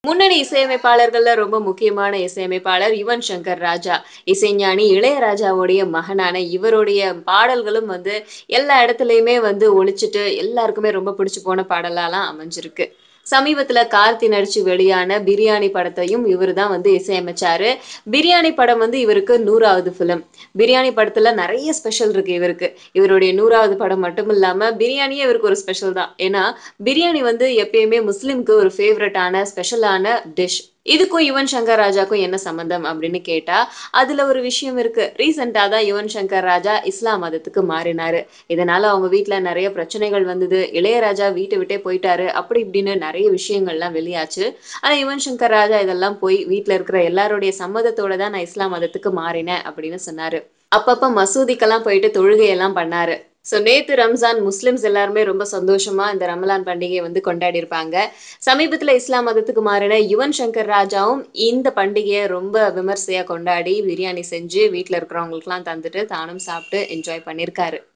முன்னணி இசையமைப்பாளர்கள்ல ரொம்ப முக்கியமான இசையமைப்பாளர் யுவன் சங்கர் ராஜா. இசைஞானி இளையராஜாவுடைய மகனான இவருடைய பாடல்களும் எல்லா இடத்துலயுமே ஒலிச்சுட்டு எல்லாருக்குமே ரொம்ப பிடிச்சு போன பாடலாலாம் அமைஞ்சிருக்கு. சமீபத்துல கார்த்தி நடிச்சு வெளியான பிரியாணி படத்தையும் இவரு தான் இசையமைச்சாரு. பிரியாணி படம் இவருக்கு 100வது ஃபிலிம். பிரியாணி படத்துல நெறைய ஸ்பெஷல் இருக்கு இவருக்கு. இவருடைய 100வது படம் மட்டும் இல்லாம பிரியாணியே இவருக்கு ஒரு ஸ்பெஷல் தான். ஏன்னா, பிரியாணி எப்பயுமே முஸ்லிம்க்கு ஒரு ஃபேவரட்டான ஸ்பெஷலான டிஷ். இதுக்கும் யுவன் சங்கர் ராஜாக்கும் என்ன சம்மந்தம் அப்படின்னு கேட்டா, அதுல ஒரு விஷயம் இருக்கு. ரீசென்ட்டா தான் யுவன் சங்கர் ராஜா இஸ்லாம் மதத்துக்கு மாறினாரு. இதனால அவங்க வீட்ல நெறைய பிரச்சனைகள் வந்தது. இளையராஜா வீட்ட விட்டே போயிட்டாரு. அப்படி இப்படின்னு நெறைய விஷயங்கள்லாம் வெளியாச்சு. ஆனா யுவன் சங்கர் ராஜா இதெல்லாம் போய் வீட்ல இருக்கிற எல்லாருடைய சம்மதத்தோட தான் நான் இஸ்லாம் மதத்துக்கு மாறினேன் அப்படின்னு சொன்னாரு. அப்பப்ப மசூதிக்கெல்லாம் போயிட்டு தொழுகையெல்லாம் பண்ணாரு. நேத்து ரம்ஜான் முஸ்லிம்ஸ் எல்லாருமே ரொம்ப சந்தோஷமா இந்த ரமலான் பண்டிகையை கொண்டாடி இருப்பாங்க. சமீபத்துல இஸ்லாம் மதத்துக்கு மாறின யுவன் சங்கர் ராஜாவும் இந்த பண்டிகையை ரொம்ப விமர்சையா கொண்டாடி பிரியாணி செஞ்சு வீட்ல இருக்கிறவங்களுக்குலாம் தந்துட்டு தானும் சாப்பிட்டு என்ஜாய் பண்ணியிருக்காரு.